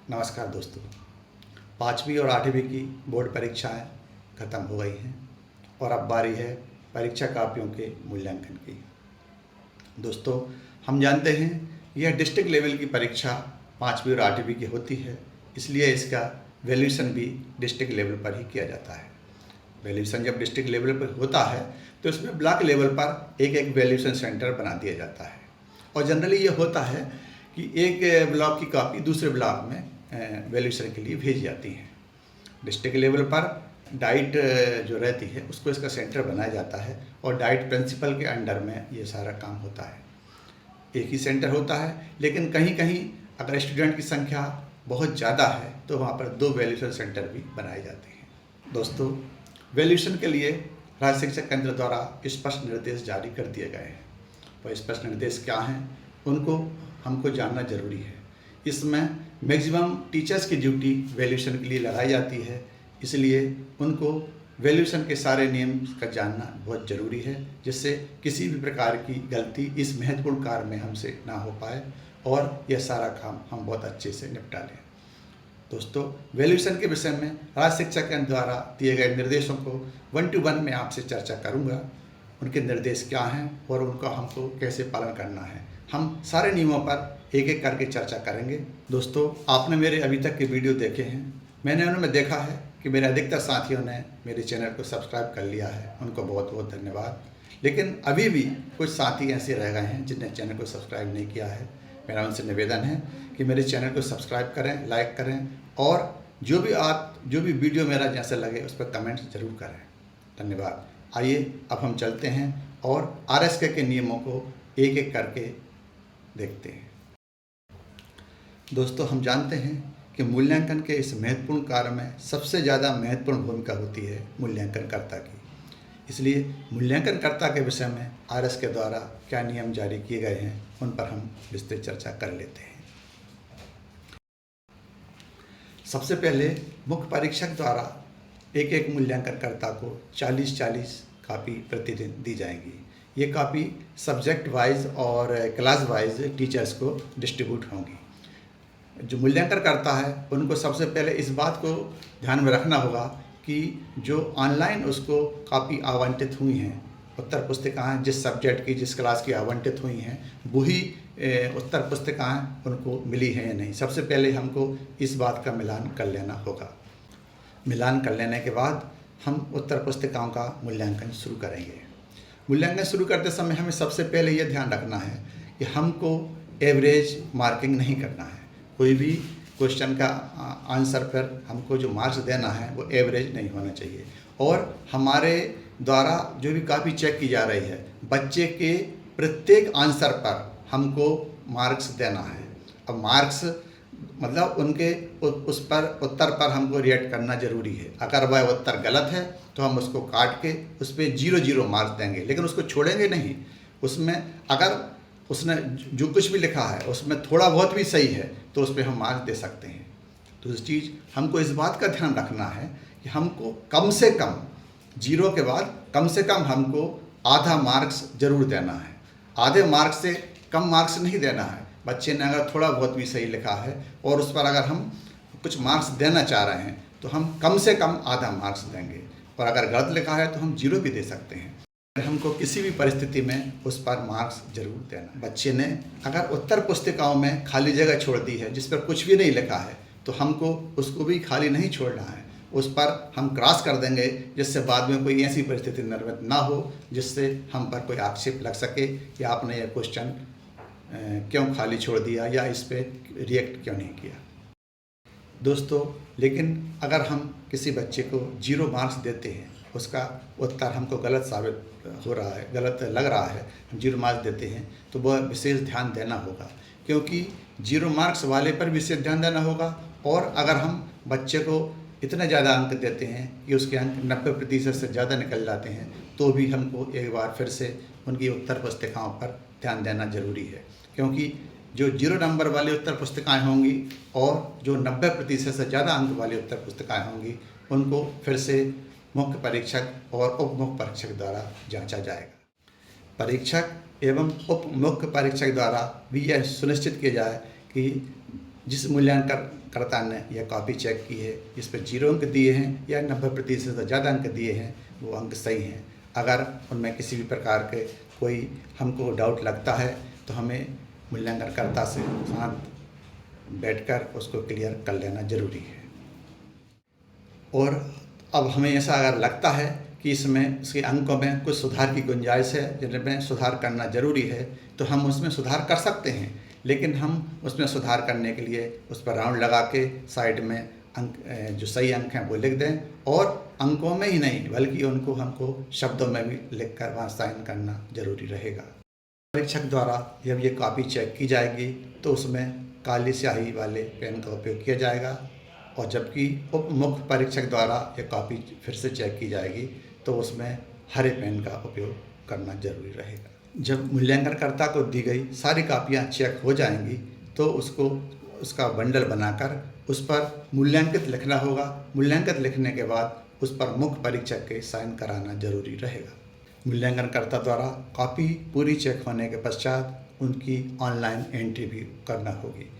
नमस्कार दोस्तों। 5वीं और 8वीं की बोर्ड परीक्षाएं ख़त्म हो गई हैं और अब बारी है परीक्षा कापियों के मूल्यांकन की। दोस्तों, हम जानते हैं यह डिस्ट्रिक्ट लेवल की परीक्षा 5वीं और 8वीं की होती है, इसलिए इसका वैल्यूएशन भी डिस्ट्रिक्ट लेवल पर ही किया जाता है। वैल्यूएशन जब डिस्ट्रिक्ट लेवल पर होता है तो इसमें ब्लॉक लेवल पर एक एक वैल्यूएशन सेंटर बना दिया जाता है और जनरली ये होता है कि एक ब्लॉक की कॉपी दूसरे ब्लॉक में वैल्यूएशन के लिए भेजी जाती है। डिस्ट्रिक्ट लेवल पर डाइट जो रहती है उसको इसका सेंटर बनाया जाता है और डाइट प्रिंसिपल के अंडर में ये सारा काम होता है। एक ही सेंटर होता है, लेकिन कहीं कहीं अगर स्टूडेंट की संख्या बहुत ज़्यादा है तो वहाँ पर 2 वैल्यूएशन सेंटर भी बनाए जाते हैं। दोस्तों, वैल्यूएशन के लिए राज्य शिक्षा केंद्र द्वारा स्पष्ट निर्देश जारी कर दिए गए हैं। वह स्पष्ट निर्देश क्या हैं उनको हमको जानना जरूरी है। इसमें मैक्सिमम टीचर्स की ड्यूटी वैल्यूएशन के लिए लगाई जाती है, इसलिए उनको वैल्यूएशन के सारे नियम का जानना बहुत ज़रूरी है, जिससे किसी भी प्रकार की गलती इस महत्वपूर्ण कार्य में हमसे ना हो पाए और यह सारा काम हम बहुत अच्छे से निपटा लें। दोस्तों, वैल्यूएशन के विषय में राज्य शिक्षा केंद्र द्वारा दिए गए निर्देशों को 1 to 1 में आपसे चर्चा करूंगा। उनके निर्देश क्या हैं और उनका हमको कैसे पालन करना है, हम सारे नियमों पर एक एक करके चर्चा करेंगे। दोस्तों, आपने मेरे अभी तक के वीडियो देखे हैं, मैंने उनमें देखा है कि मेरे अधिकतर साथियों ने मेरे चैनल को सब्सक्राइब कर लिया है, उनको बहुत बहुत धन्यवाद। लेकिन अभी भी कुछ साथी ऐसे रह गए हैं जिन्हें चैनल को सब्सक्राइब नहीं किया है। मेरा उनसे निवेदन है कि मेरे चैनल को सब्सक्राइब करें, लाइक करें और जो भी वीडियो मेरा जैसे लगे उस पर कमेंट ज़रूर करें। धन्यवाद। आइए अब हम चलते हैं और आरएसके के नियमों को एक एक करके देखते हैं। दोस्तों, हम जानते हैं कि मूल्यांकन के इस महत्वपूर्ण कार्य में सबसे ज़्यादा महत्वपूर्ण भूमिका होती है मूल्यांकनकर्ता की। इसलिए मूल्यांकनकर्ता के विषय में आरएस के द्वारा क्या नियम जारी किए गए हैं उन पर हम विस्तृत चर्चा कर लेते हैं। सबसे पहले मुख्य परीक्षक द्वारा एक एक मूल्यांकनकर्ता को 40-40 कापी प्रतिदिन दी जाएंगी। ये कापी सब्जेक्ट वाइज और क्लास वाइज टीचर्स को डिस्ट्रीब्यूट होंगी। जो मूल्यांकन करता है उनको सबसे पहले इस बात को ध्यान में रखना होगा कि जो ऑनलाइन उसको कापी आवंटित हुई हैं, उत्तर पुस्तिकाएँ जिस सब्जेक्ट की जिस क्लास की आवंटित हुई हैं वही उत्तर पुस्तिकाएँ उनको मिली हैं या नहीं। सबसे पहले हमको इस बात का मिलान कर लेना होगा। मिलान कर लेने के बाद हम उत्तर पुस्तिकाओं का मूल्यांकन शुरू करेंगे। मूल्यांकन शुरू करते समय हमें सबसे पहले यह ध्यान रखना है कि हमको एवरेज मार्किंग नहीं करना है। कोई भी क्वेश्चन का आंसर पर हमको जो मार्क्स देना है वो एवरेज नहीं होना चाहिए और हमारे द्वारा जो भी कापी चेक की जा रही है बच्चे के प्रत्येक आंसर पर हमको मार्क्स देना है। अब मार्क्स मतलब उनके उस पर उत्तर पर हमको रिएक्ट करना जरूरी है। अगर वह उत्तर गलत है तो हम उसको काट के उस पर 0-0 मार्क्स देंगे, लेकिन उसको छोड़ेंगे नहीं। उसमें अगर उसने जो कुछ भी लिखा है उसमें थोड़ा बहुत भी सही है तो उस पर हम मार्क्स दे सकते हैं। दूसरी चीज़, हमको इस बात का ध्यान रखना है कि हमको कम से कम 0 के बाद कम से कम हमको आधा मार्क्स जरूर देना है। आधे मार्क्स से कम मार्क्स नहीं देना है। बच्चे ने अगर थोड़ा बहुत भी सही लिखा है और उस पर अगर हम कुछ मार्क्स देना चाह रहे हैं तो हम कम से कम आधा मार्क्स देंगे और अगर गलत लिखा है तो हम 0 भी दे सकते हैं। हमको किसी भी परिस्थिति में उस पर मार्क्स जरूर देना। बच्चे ने अगर उत्तर पुस्तिकाओं में खाली जगह छोड़ दी है जिस पर कुछ भी नहीं लिखा है तो हमको उसको भी खाली नहीं छोड़ना है, उस पर हम क्रॉस कर देंगे, जिससे बाद में कोई ऐसी परिस्थिति निर्मित ना हो जिससे हम पर कोई आक्षेप लग सके कि आपने यह क्वेश्चन क्यों खाली छोड़ दिया या इस पर रिएक्ट क्यों नहीं किया। दोस्तों, लेकिन अगर हम किसी बच्चे को 0 मार्क्स देते हैं, उसका उत्तर हमको गलत साबित हो रहा है, गलत लग रहा है, हम 0 मार्क्स देते हैं तो वह विशेष ध्यान देना होगा, क्योंकि 0 मार्क्स वाले पर विशेष ध्यान देना होगा। और अगर हम बच्चे को इतने ज़्यादा अंक देते हैं कि उसके अंक 90% से ज़्यादा निकल जाते हैं तो भी हमको एक बार फिर से उनकी उत्तर पुस्तिकाओं पर ध्यान देना जरूरी है, क्योंकि जो 0 नंबर वाली उत्तर पुस्तिकाएँ होंगी और जो 90% से ज़्यादा अंक वाली उत्तर पुस्तिकाएँ होंगी उनको फिर से मुख्य परीक्षक और उप मुख्य परीक्षक द्वारा जांचा जाएगा। परीक्षक एवं उप मुख्य परीक्षक द्वारा भी यह सुनिश्चित किया जाए कि जिस मूल्यांकनकर्ता ने यह कॉपी चेक की है, इस पर 0 अंक दिए हैं या 90% से ज़्यादा अंक दिए हैं, वो अंक सही हैं। अगर उनमें किसी भी प्रकार के कोई हमको डाउट लगता है तो हमें मूल्यांकनकर्ता से साथ बैठकर उसको क्लियर कर लेना ज़रूरी है। और अब हमें ऐसा अगर लगता है कि इसमें इसके अंकों में कुछ सुधार की गुंजाइश है, जिनमें सुधार करना ज़रूरी है, तो हम उसमें सुधार कर सकते हैं। लेकिन हम उसमें सुधार करने के लिए उस पर राउंड लगा के साइड में अंक जो सही अंक हैं वो लिख दें, और अंकों में ही नहीं बल्कि उनको हमको शब्दों में भी लिख कर वहाँ साइन करना ज़रूरी रहेगा। परीक्षक द्वारा जब ये कॉपी चेक की जाएगी तो उसमें काली स्याही वाले पेन का उपयोग किया जाएगा, और जबकि उप मुख्य परीक्षक द्वारा ये कॉपी फिर से चेक की जाएगी तो उसमें हरे पेन का उपयोग करना जरूरी रहेगा। जब मूल्यांकनकर्ता को दी गई सारी कापियाँ चेक हो जाएंगी तो उसका बंडल बनाकर उस पर मूल्यांकित लिखना होगा। मूल्यांकित लिखने के बाद उस पर मुख्य परीक्षक के साइन कराना जरूरी रहेगा। मूल्यांकनकर्ता द्वारा कॉपी पूरी चेक होने के पश्चात उनकी ऑनलाइन एंट्री भी करना होगी।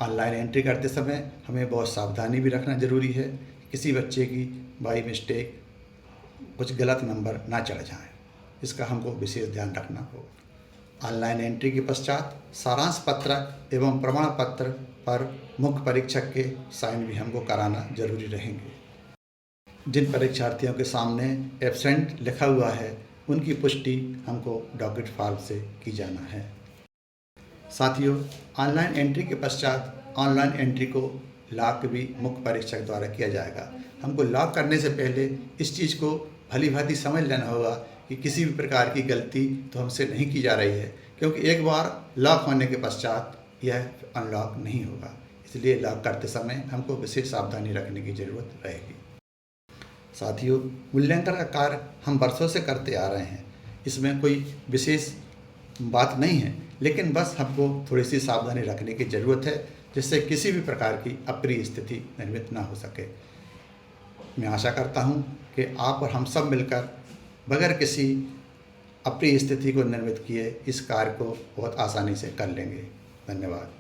ऑनलाइन एंट्री करते समय हमें बहुत सावधानी भी रखना ज़रूरी है, किसी बच्चे की बाई मिस्टेक कुछ गलत नंबर ना चढ़ जाएं, इसका हमको विशेष ध्यान रखना होगा। ऑनलाइन एंट्री के पश्चात सारांश पत्रक एवं प्रमाण पत्र पर मुख्य परीक्षक के साइन भी हमको कराना जरूरी रहेंगे। जिन परीक्षार्थियों के सामने एब्सेंट लिखा हुआ है उनकी पुष्टि हमको डॉकेट फॉर्म से की जाना है। साथियों, ऑनलाइन एंट्री के पश्चात ऑनलाइन एंट्री को लॉक भी मुख्य परीक्षक द्वारा किया जाएगा। हमको लॉक करने से पहले इस चीज़ को भली भांति समझ लेना होगा कि किसी भी प्रकार की गलती तो हमसे नहीं की जा रही है, क्योंकि एक बार लॉक होने के पश्चात यह अनलॉक नहीं होगा। इसलिए लॉक करते समय हमको विशेष सावधानी रखने की ज़रूरत रहेगी। साथियों, मूल्यांकन का कार्य हम वर्षों से करते आ रहे हैं, इसमें कोई विशेष बात नहीं है, लेकिन बस हमको थोड़ी सी सावधानी रखने की ज़रूरत है, जिससे किसी भी प्रकार की अप्रिय स्थिति निर्मित ना हो सके। मैं आशा करता हूँ कि आप और हम सब मिलकर बगैर किसी अप्रिय स्थिति को निर्मित किए इस कार्य को बहुत आसानी से कर लेंगे। धन्यवाद।